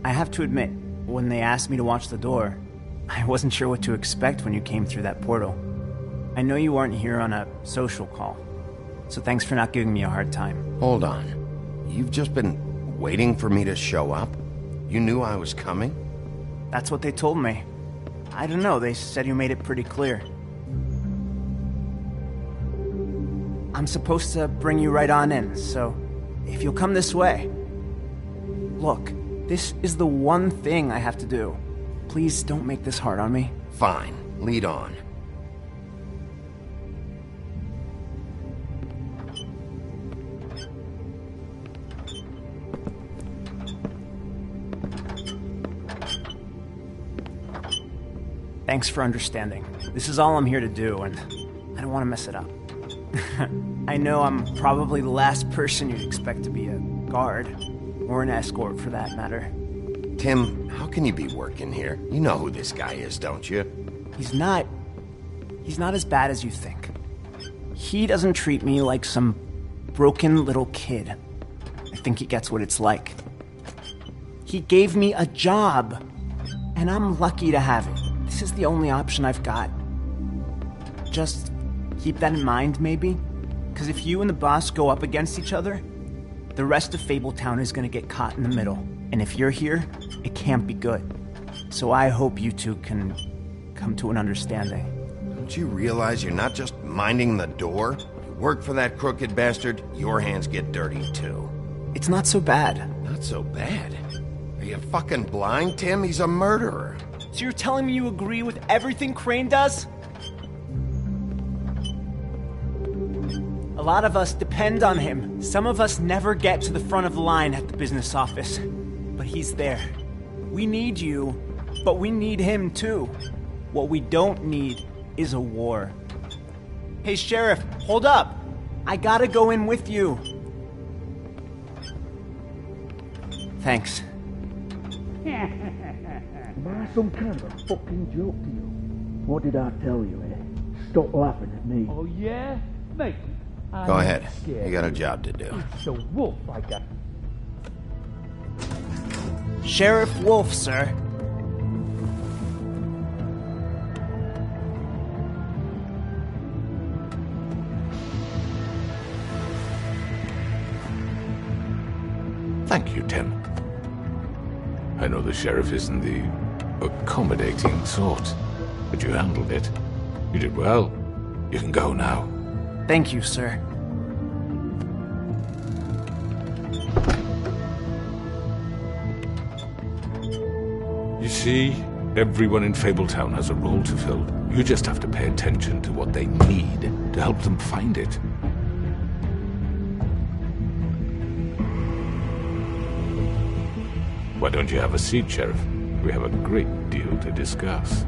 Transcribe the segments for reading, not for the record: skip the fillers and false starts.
I have to admit, when they asked me to watch the door, I wasn't sure what to expect when you came through that portal. I know you aren't here on a social call, so thanks for not giving me a hard time. Hold on. You've just been waiting for me to show up? You knew I was coming? That's what they told me. I don't know, they said you made it pretty clear. I'm supposed to bring you right on in, so if you'll come this way. Look, this is the one thing I have to do. Please don't make this hard on me. Fine. Lead on. Thanks for understanding. This is all I'm here to do, and I don't want to mess it up. I know I'm probably the last person you'd expect to be a guard, or an escort for that matter. Tim, how can you be working here? You know who this guy is, don't you? He's not as bad as you think. He doesn't treat me like some broken little kid. I think he gets what it's like. He gave me a job, and I'm lucky to have it. This is the only option I've got. Just keep that in mind, maybe? Because if you and the boss go up against each other, the rest of Fabletown is going to get caught in the middle. And if you're here, it can't be good. So I hope you two can come to an understanding. Don't you realize you're not just minding the door? You work for that crooked bastard, your hands get dirty too. It's not so bad. Not so bad? Are you fucking blind, Tim? He's a murderer. So you're telling me you agree with everything Crane does? A lot of us depend on him. Some of us never get to the front of the line at the business office. But he's there. We need you, but we need him too. What we don't need is a war. Hey, Sheriff, hold up. I gotta go in with you. Thanks. Am I some kind of a fucking joke to you? What did I tell you, eh? Stop laughing at me. Oh, yeah? Mate, I'm Go ahead. scared. You got a job to do. It's a wolf I got. Sheriff Wolf, sir. Thank you, Tim. I know the sheriff isn't the accommodating sort, but you handled it. You did well. You can go now. Thank you, sir. You see, everyone in Fabletown has a role to fill. You just have to pay attention to what they need to help them find it. Why don't you have a seat, Sheriff? We have a great deal to discuss.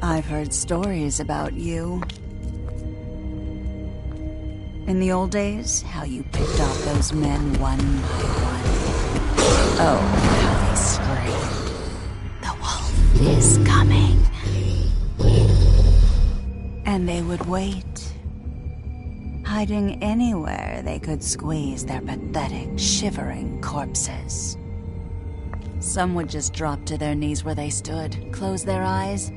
I've heard stories about you. In the old days, how you picked off those men one by one. Oh, how they screamed. The wolf is coming. And they would wait, hiding anywhere they could squeeze their pathetic, shivering corpses. Some would just drop to their knees where they stood, close their eyes,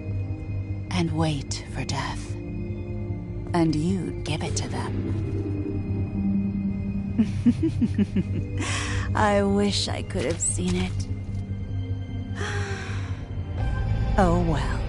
and wait for death. And you'd give it to them. I wish I could have seen it. Oh well.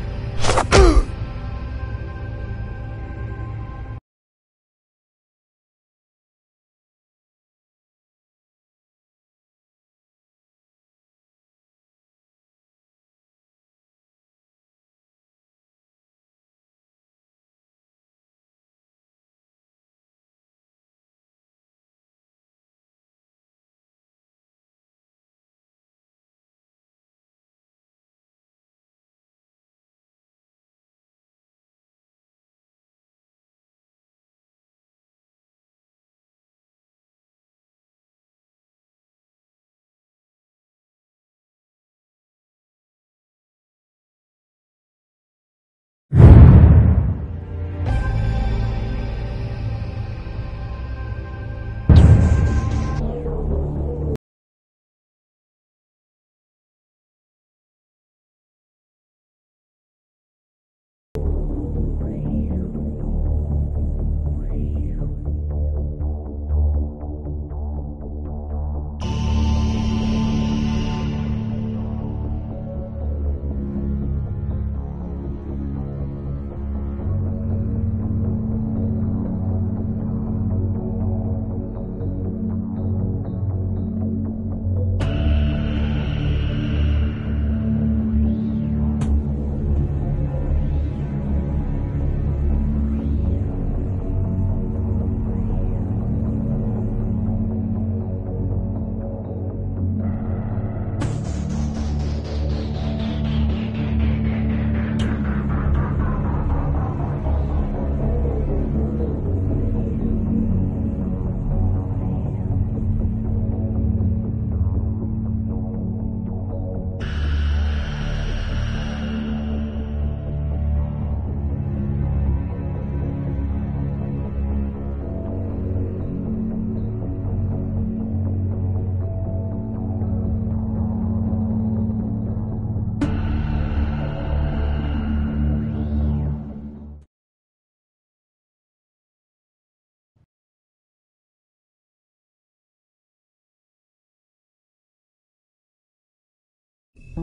I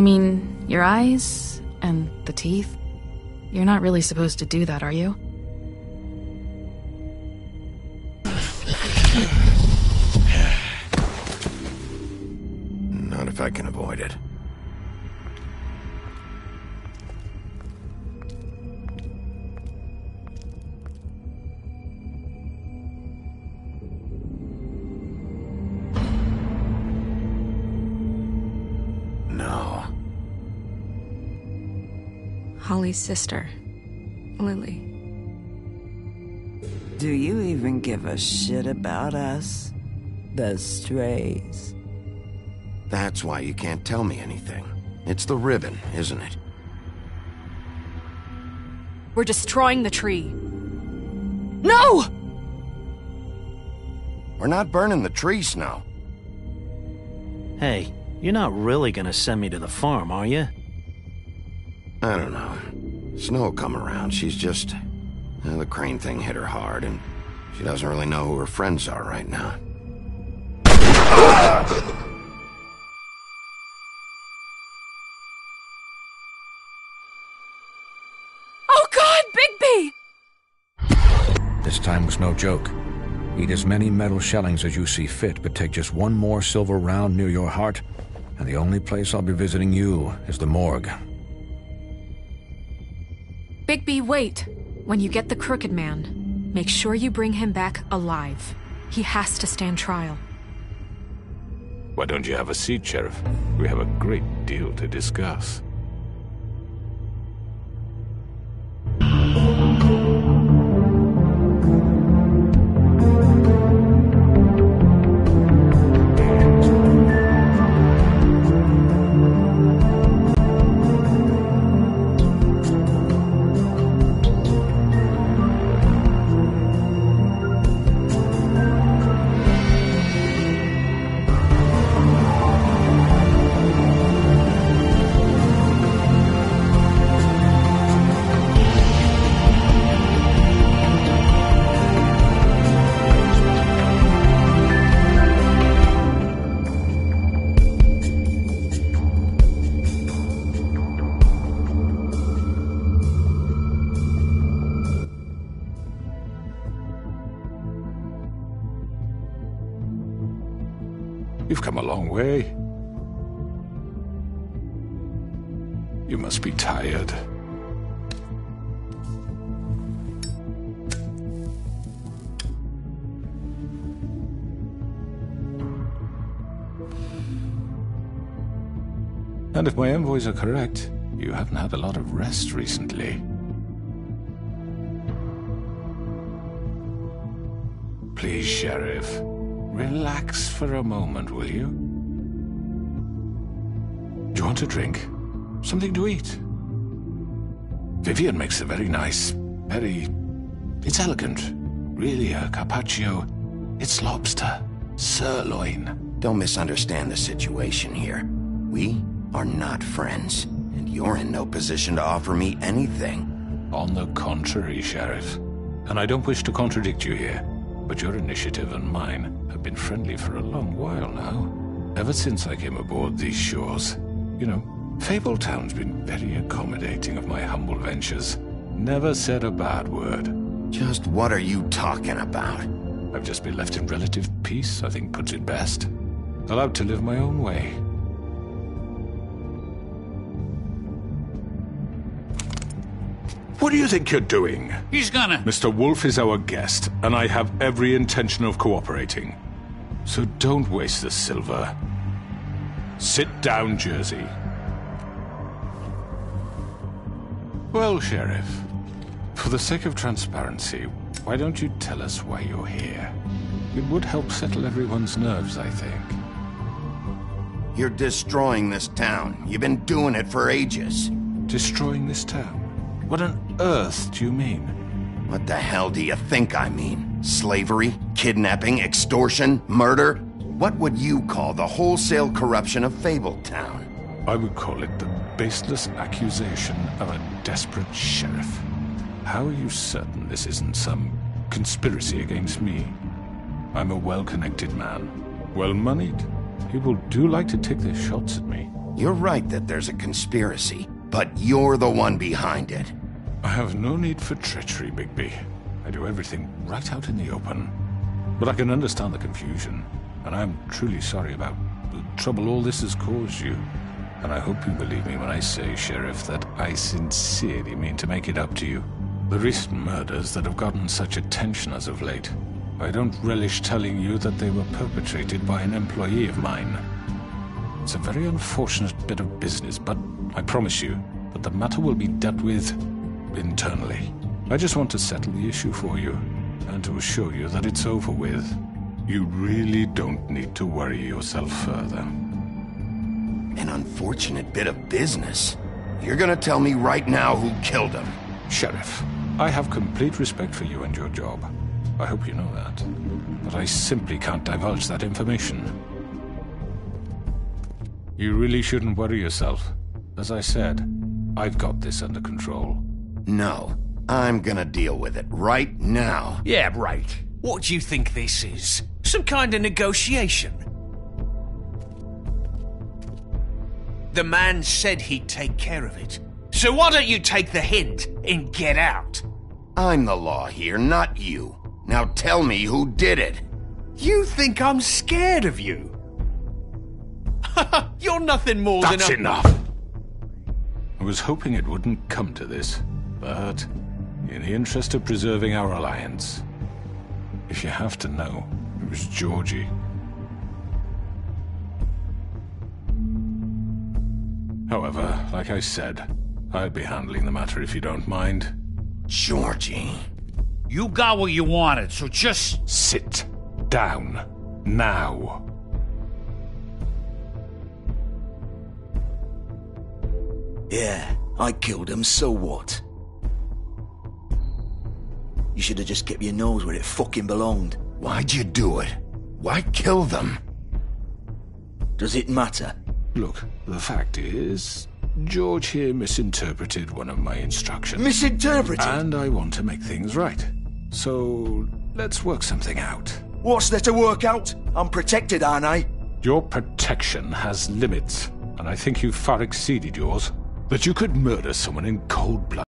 mean, your eyes and the teeth. You're not really supposed to do that, are you? Not if I can avoid it. No. Holly's sister, Lily. Do you even give a shit about us? The strays? That's why you can't tell me anything. It's the ribbon, isn't it? We're destroying the tree. No! We're not burning the tree, Snow. Hey, you're not really gonna send me to the farm, are you? I don't know. Snow will come around. She's just... the crane thing hit her hard, and she doesn't really know who her friends are right now. Oh God, Bigby! This time was no joke. Eat as many metal shellings as you see fit, but take just one more silver round near your heart, and the only place I'll be visiting you is the morgue. Bigby, wait. When you get the Crooked Man, make sure you bring him back alive. He has to stand trial. Why don't you have a seat, Sheriff? We have a great deal to discuss. You've come a long way. You must be tired. And if my envoys are correct, you haven't had a lot of rest recently. Please, Sheriff. Relax for a moment, will you? Do you want a drink? Something to eat? Vivian makes a very nice, it's elegant. Really, a carpaccio. It's lobster. Sirloin. Don't misunderstand the situation here. We are not friends, and you're in no position to offer me anything. On the contrary, Sheriff. And I don't wish to contradict you here, but your initiative and mine have been friendly for a long while now. Ever since I came aboard these shores. You know, Fabletown's been very accommodating of my humble ventures. Never said a bad word. Just what are you talking about? I've just been left in relative peace, I think puts it best. Allowed to live my own way. What do you think you're doing? He's gonna... Mr. Wolf is our guest, and I have every intention of cooperating. So don't waste the silver. Sit down, Jersey. Well, Sheriff, for the sake of transparency, why don't you tell us why you're here? It would help settle everyone's nerves, I think. You're destroying this town. You've been doing it for ages. Destroying this town? What on earth do you mean? What the hell do you think I mean? Slavery, kidnapping, extortion, murder? What would you call the wholesale corruption of Fabletown? I would call it the baseless accusation of a desperate sheriff. How are you certain this isn't some conspiracy against me? I'm a well-connected man, well-moneyed. People do like to take their shots at me. You're right that there's a conspiracy, but you're the one behind it. I have no need for treachery, Bigby. I do everything right out in the open. But I can understand the confusion, and I'm truly sorry about the trouble all this has caused you. And I hope you believe me when I say, Sheriff, that I sincerely mean to make it up to you. The recent murders that have gotten such attention as of late, I don't relish telling you that they were perpetrated by an employee of mine. It's a very unfortunate bit of business, but I promise you that the matter will be dealt with internally. I just want to settle the issue for you, and to assure you that it's over with. You really don't need to worry yourself further. An unfortunate bit of business? You're gonna tell me right now who killed him? Sheriff, I have complete respect for you and your job. I hope you know that. But I simply can't divulge that information. You really shouldn't worry yourself. As I said, I've got this under control. No, I'm gonna deal with it right now. Yeah, right. What do you think this is? Some kind of negotiation? The man said he'd take care of it. So why don't you take the hint and get out? I'm the law here, not you. Now tell me who did it. You think I'm scared of you? You're nothing more than a... That's enough! I was hoping it wouldn't come to this, but in the interest of preserving our alliance, if you have to know, it was Georgie. However, like I said, I'll be handling the matter if you don't mind. Georgie. You got what you wanted, so just... Sit down. Now. Yeah, I killed him, so what? You should have just kept your nose where it fucking belonged. Why'd you do it? Why kill them? Does it matter? Look, the fact is, George here misinterpreted one of my instructions. Misinterpreted? And I want to make things right. So, let's work something out. What's there to work out? I'm protected, aren't I? Your protection has limits, and I think you've far exceeded yours. That you could murder someone in cold blood